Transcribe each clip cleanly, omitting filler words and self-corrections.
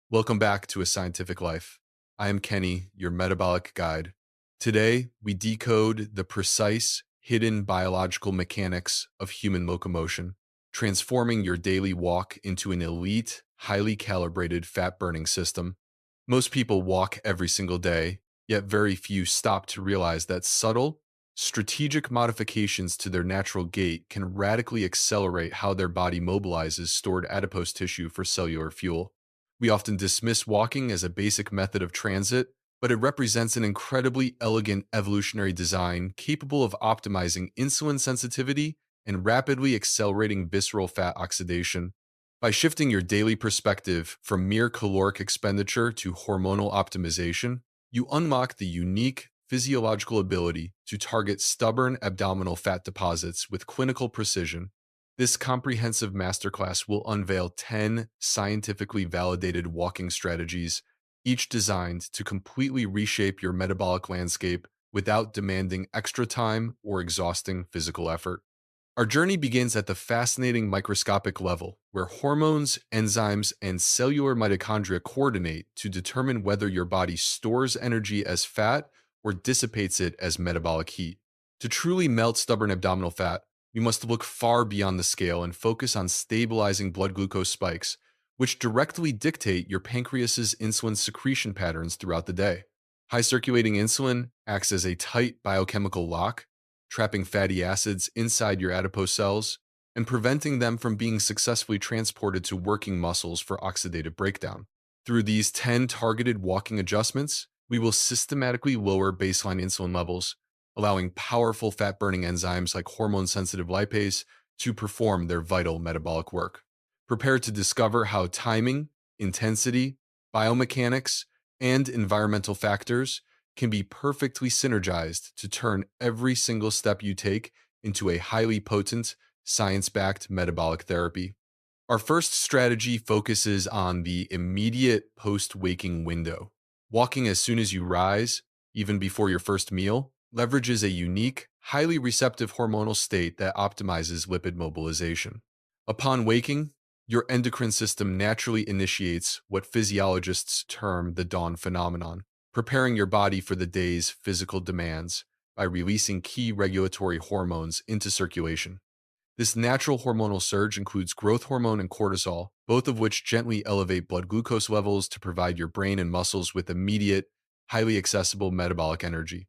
Welcome back to A Scientific Life. I am Kenny, your metabolic guide. Today, we decode the precise, hidden biological mechanics of human locomotion, transforming your daily walk into an elite, highly calibrated fat burning system. Most people walk every single day, yet very few stop to realize that subtle, strategic modifications to their natural gait can radically accelerate how their body mobilizes stored adipose tissue for cellular fuel. We often dismiss walking as a basic method of transit, but it represents an incredibly elegant evolutionary design capable of optimizing insulin sensitivity and rapidly accelerating visceral fat oxidation. By shifting your daily perspective from mere caloric expenditure to hormonal optimization, you unlock the unique physiological ability to target stubborn abdominal fat deposits with clinical precision. This comprehensive masterclass will unveil 10 scientifically validated walking strategies, each designed to completely reshape your metabolic landscape without demanding extra time or exhausting physical effort. Our journey begins at the fascinating microscopic level, where hormones, enzymes, and cellular mitochondria coordinate to determine whether your body stores energy as fat or dissipates it as metabolic heat. To truly melt stubborn abdominal fat, we must look far beyond the scale and focus on stabilizing blood glucose spikes, which directly dictate your pancreas's insulin secretion patterns throughout the day. High circulating insulin acts as a tight biochemical lock, trapping fatty acids inside your adipose cells and preventing them from being successfully transported to working muscles for oxidative breakdown. Through these 10 targeted walking adjustments, we will systematically lower baseline insulin levels, allowing powerful fat burning enzymes like hormone sensitive lipase to perform their vital metabolic work. Prepare to discover how timing, intensity, biomechanics, and environmental factors can be perfectly synergized to turn every single step you take into a highly potent, science backed metabolic therapy. Our first strategy focuses on the immediate post waking window. Walking as soon as you rise, even before your first meal, leverages a unique, highly receptive hormonal state that optimizes lipid mobilization. Upon waking, your endocrine system naturally initiates what physiologists term the dawn phenomenon, preparing your body for the day's physical demands by releasing key regulatory hormones into circulation. This natural hormonal surge includes growth hormone and cortisol, both of which gently elevate blood glucose levels to provide your brain and muscles with immediate, highly accessible metabolic energy.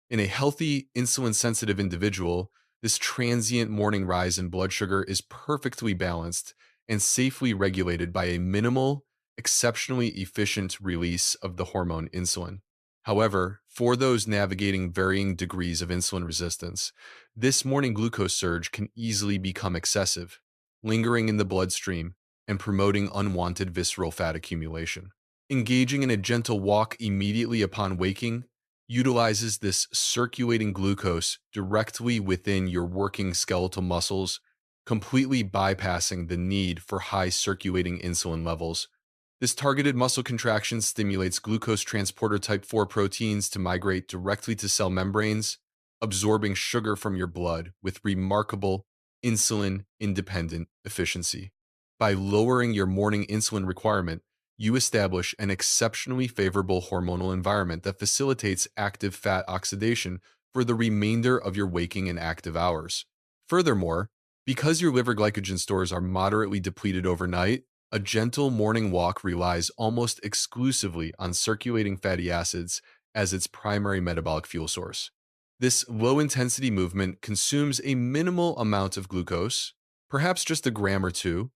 In a healthy, insulin sensitive individual, this transient morning rise in blood sugar is perfectly balanced and safely regulated by a minimal, exceptionally efficient release of the hormone insulin. However, for those navigating varying degrees of insulin resistance, this morning glucose surge can easily become excessive, lingering in the bloodstream and promoting unwanted visceral fat accumulation. Engaging in a gentle walk immediately upon waking utilizes this circulating glucose directly within your working skeletal muscles, completely bypassing the need for high circulating insulin levels. This targeted muscle contraction stimulates glucose transporter type 4 proteins to migrate directly to cell membranes, absorbing sugar from your blood with remarkable insulin independent efficiency. By lowering your morning insulin requirement, you establish an exceptionally favorable hormonal environment that facilitates active fat oxidation for the remainder of your waking and active hours. Furthermore, because your liver glycogen stores are moderately depleted overnight, a gentle morning walk relies almost exclusively on circulating fatty acids as its primary metabolic fuel source. This low intensity movement consumes a minimal amount of glucose, perhaps just a gram or two,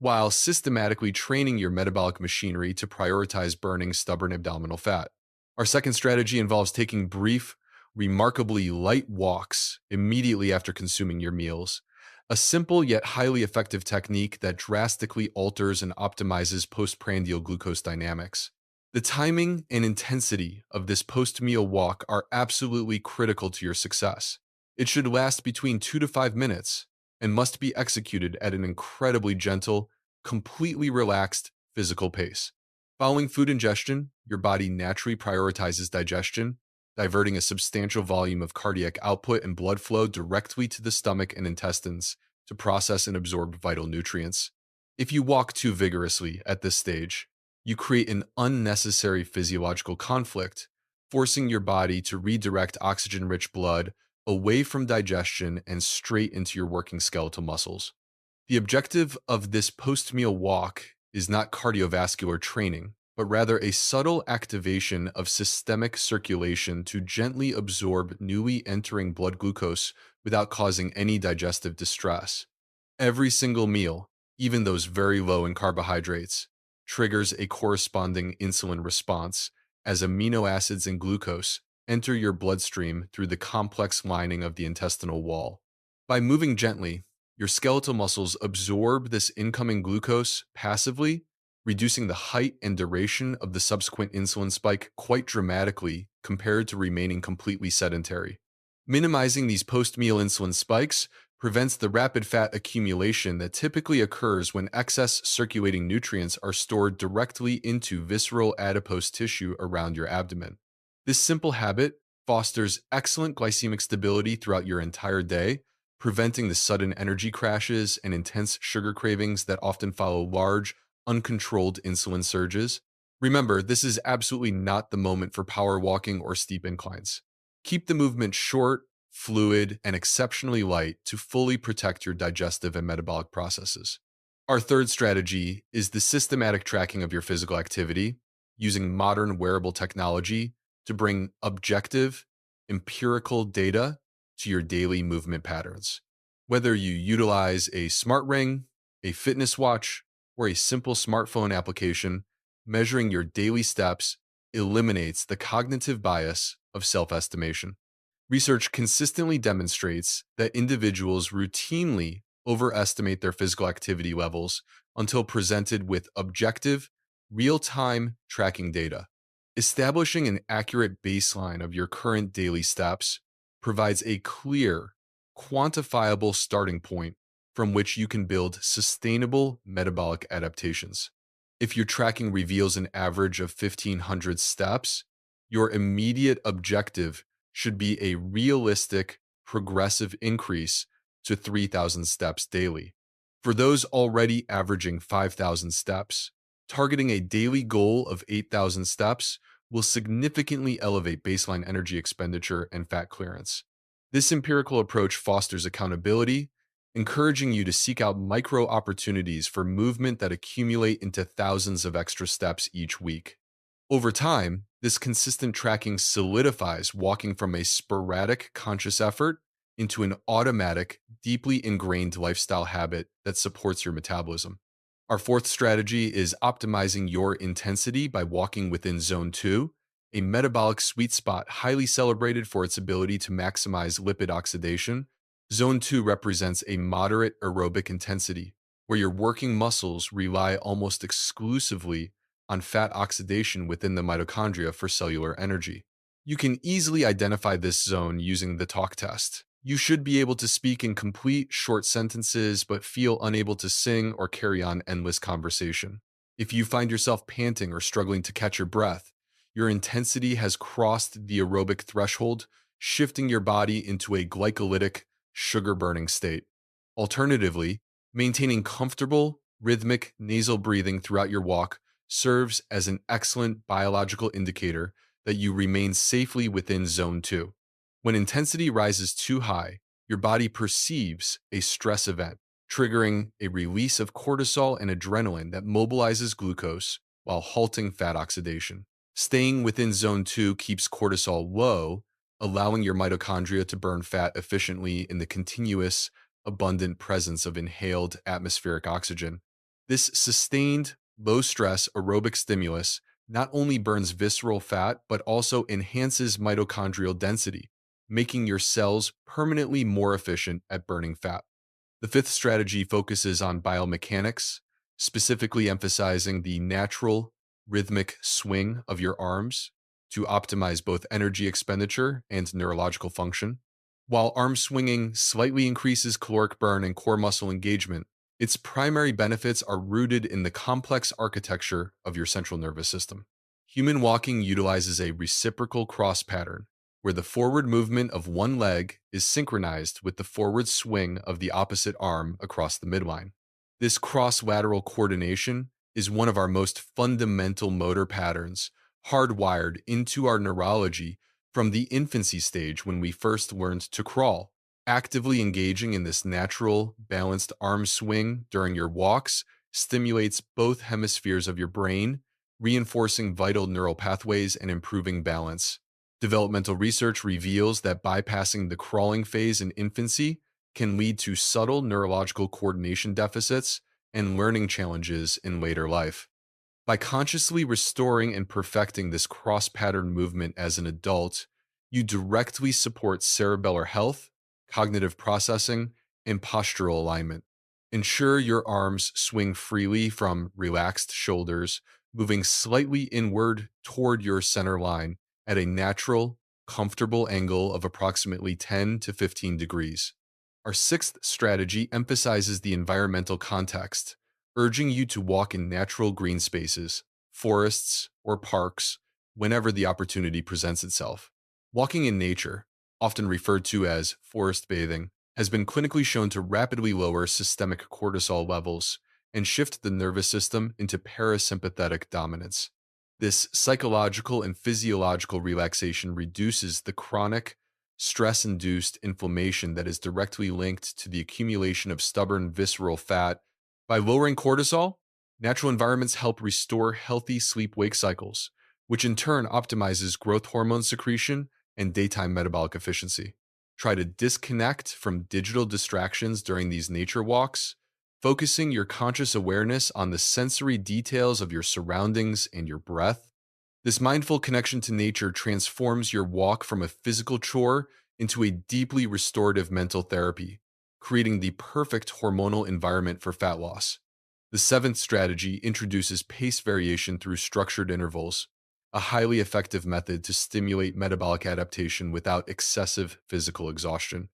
while systematically training your metabolic machinery to prioritize burning stubborn abdominal fat. Our second strategy involves taking brief, remarkably light walks immediately after consuming your meals, a simple yet highly effective technique that drastically alters and optimizes postprandial glucose dynamics. The timing and intensity of this post-meal walk are absolutely critical to your success. It should last between 2 to 5 minutes and must be executed at an incredibly gentle, completely relaxed physical pace. Following food ingestion, your body naturally prioritizes digestion, diverting a substantial volume of cardiac output and blood flow directly to the stomach and intestines to process and absorb vital nutrients. If you walk too vigorously at this stage, You create an unnecessary physiological conflict, forcing your body to redirect oxygen rich blood away from digestion and straight into your working skeletal muscles. The objective of this post meal walk is not cardiovascular training, but rather a subtle activation of systemic circulation to gently absorb newly entering blood glucose without causing any digestive distress. Every single meal, even those very low in carbohydrates, triggers a corresponding insulin response as amino acids and glucose enter your bloodstream through the complex lining of the intestinal wall. By moving gently, your skeletal muscles absorb this incoming glucose passively, reducing the height and duration of the subsequent insulin spike quite dramatically compared to remaining completely sedentary. Minimizing these post meal insulin spikes prevents the rapid fat accumulation that typically occurs when excess circulating nutrients are stored directly into visceral adipose tissue around your abdomen. This simple habit fosters excellent glycemic stability throughout your entire day, preventing the sudden energy crashes and intense sugar cravings that often follow large, uncontrolled insulin surges. Remember, this is absolutely not the moment for power walking or steep inclines. Keep the movement short, fluid, and exceptionally light to fully protect your digestive and metabolic processes. Our third strategy is the systematic tracking of your physical activity using modern wearable technology to bring objective, empirical data to your daily movement patterns. Whether you utilize a smart ring, a fitness watch, or a simple smartphone application, measuring your daily steps eliminates the cognitive bias of self estimation. Research consistently demonstrates that individuals routinely overestimate their physical activity levels until presented with objective, real time tracking data. Establishing an accurate baseline of your current daily steps provides a clear, quantifiable starting point from which you can build sustainable metabolic adaptations. If your tracking reveals an average of 1,500 steps, your immediate objective should be a realistic, progressive increase to 3,000 steps daily. For those already averaging 5,000 steps, targeting a daily goal of 8,000 steps will significantly elevate baseline energy expenditure and fat clearance. This empirical approach fosters accountability, encouraging you to seek out micro opportunities for movement that accumulate into thousands of extra steps each week. Over time, this consistent tracking solidifies walking from a sporadic conscious effort into an automatic, deeply ingrained lifestyle habit that supports your metabolism. Our fourth strategy is optimizing your intensity by walking within Zone 2, a metabolic sweet spot highly celebrated for its ability to maximize lipid oxidation. Zone 2 represents a moderate aerobic intensity, where your working muscles rely almost exclusively on fat oxidation within the mitochondria for cellular energy. You can easily identify this zone using the talk test. You should be able to speak in complete short sentences but feel unable to sing or carry on endless conversation. If you find yourself panting or struggling to catch your breath, your intensity has crossed the aerobic threshold, shifting your body into a glycolytic, sugar burning state. Alternatively, maintaining comfortable, rhythmic nasal breathing throughout your walk serves as an excellent biological indicator that you remain safely within Zone 2. When intensity rises too high, your body perceives a stress event, triggering a release of cortisol and adrenaline that mobilizes glucose while halting fat oxidation. Staying within Zone 2 keeps cortisol low, allowing your mitochondria to burn fat efficiently in the continuous, abundant presence of inhaled atmospheric oxygen. This sustained, low stress aerobic stimulus not only burns visceral fat, but also enhances mitochondrial density, making your cells permanently more efficient at burning fat. The fifth strategy focuses on biomechanics, specifically emphasizing the natural, rhythmic swing of your arms to optimize both energy expenditure and neurological function. While arm swinging slightly increases caloric burn and core muscle engagement, its primary benefits are rooted in the complex architecture of your central nervous system. Human walking utilizes a reciprocal cross pattern, where the forward movement of one leg is synchronized with the forward swing of the opposite arm across the midline. This cross-lateral coordination is one of our most fundamental motor patterns, hardwired into our neurology from the infancy stage when we first learned to crawl. Actively engaging in this natural, balanced arm swing during your walks stimulates both hemispheres of your brain, reinforcing vital neural pathways and improving balance. Developmental research reveals that bypassing the crawling phase in infancy can lead to subtle neurological coordination deficits and learning challenges in later life. By consciously restoring and perfecting this cross pattern movement as an adult, you directly support cerebellar health, cognitive processing, and postural alignment. Ensure your arms swing freely from relaxed shoulders, moving slightly inward toward your center line at a natural, comfortable angle of approximately 10 to 15 degrees. Our sixth strategy emphasizes the environmental context, urging you to walk in natural green spaces, forests, or parks whenever the opportunity presents itself. Walking in nature, often referred to as forest bathing, has been clinically shown to rapidly lower systemic cortisol levels and shift the nervous system into parasympathetic dominance. This psychological and physiological relaxation reduces the chronic, stress induced inflammation that is directly linked to the accumulation of stubborn visceral fat. By lowering cortisol, natural environments help restore healthy sleep wake cycles, which in turn optimizes growth hormone secretion and daytime metabolic efficiency. Try to disconnect from digital distractions during these nature walks, focusing your conscious awareness on the sensory details of your surroundings and your breath. This mindful connection to nature transforms your walk from a physical chore into a deeply restorative mental therapy, creating the perfect hormonal environment for fat loss. The seventh strategy introduces pace variation through structured intervals, a highly effective method to stimulate metabolic adaptation without excessive physical exhaustion.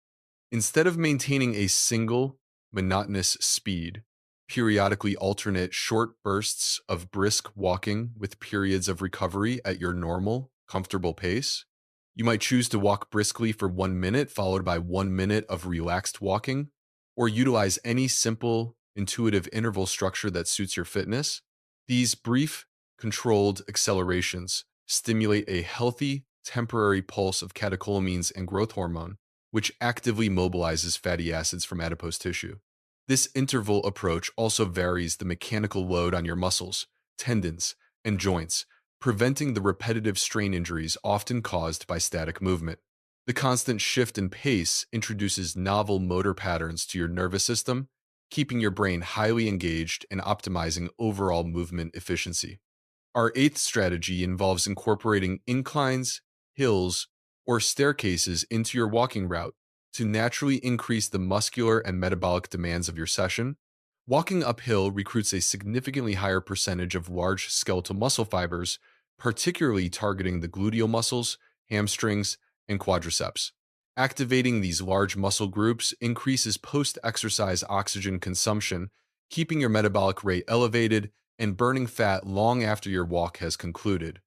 Instead of maintaining a single, monotonous speed, periodically alternate short bursts of brisk walking with periods of recovery at your normal, comfortable pace. You might choose to walk briskly for 1 minute, followed by 1 minute of relaxed walking, or utilize any simple, intuitive interval structure that suits your fitness. These brief, controlled accelerations stimulate a healthy, temporary pulse of catecholamines and growth hormone, which actively mobilizes fatty acids from adipose tissue. This interval approach also varies the mechanical load on your muscles, tendons, and joints, preventing the repetitive strain injuries often caused by static movement. The constant shift in pace introduces novel motor patterns to your nervous system, keeping your brain highly engaged and optimizing overall movement efficiency. Our eighth strategy involves incorporating inclines, hills, or staircases into your walking route to naturally increase the muscular and metabolic demands of your session. Walking uphill recruits a significantly higher percentage of large skeletal muscle fibers, particularly targeting the gluteal muscles, hamstrings, and quadriceps. Activating these large muscle groups increases post exercise oxygen consumption, keeping your metabolic rate elevated and burning fat long after your walk has concluded.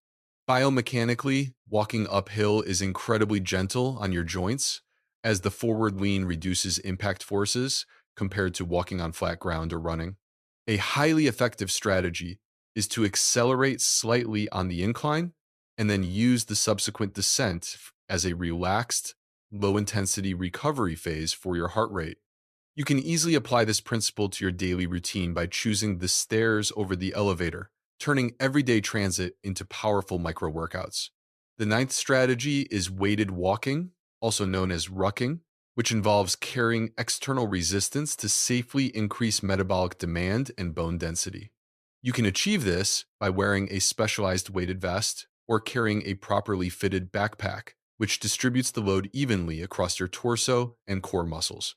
Biomechanically, walking uphill is incredibly gentle on your joints, as the forward lean reduces impact forces compared to walking on flat ground or running. A highly effective strategy is to accelerate slightly on the incline and then use the subsequent descent as a relaxed, low intensity recovery phase for your heart rate. You can easily apply this principle to your daily routine by choosing the stairs over the elevator, turning everyday transit into powerful micro workouts. The ninth strategy is weighted walking, also known as rucking, which involves carrying external resistance to safely increase metabolic demand and bone density. You can achieve this by wearing a specialized weighted vest or carrying a properly fitted backpack, which distributes the load evenly across your torso and core muscles.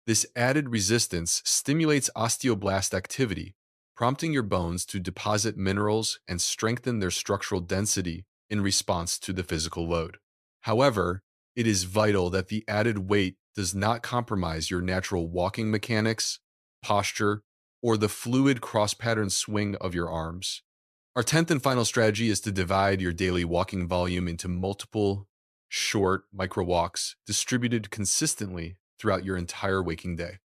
This added resistance stimulates osteoblast activity, prompting your bones to deposit minerals and strengthen their structural density in response to the physical load. However, it is vital that the added weight does not compromise your natural walking mechanics, posture, or the fluid cross-pattern swing of your arms. Our 10th and final strategy is to divide your daily walking volume into multiple, short micro walks distributed consistently throughout your entire waking day.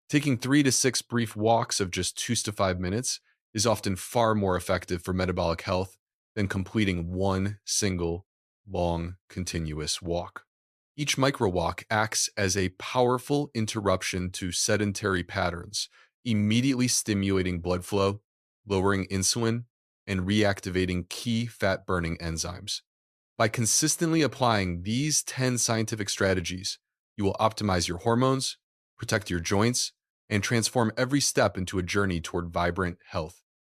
Taking 3 to 6 brief walks of just 2 to 5 minutes is often far more effective for metabolic health than completing one single long, continuous walk. Each microwalk acts as a powerful interruption to sedentary patterns, immediately stimulating blood flow, lowering insulin, and reactivating key fat burning enzymes. By consistently applying these 10 scientific strategies, you will optimize your hormones, protect your joints, and transform every step into a journey toward vibrant health.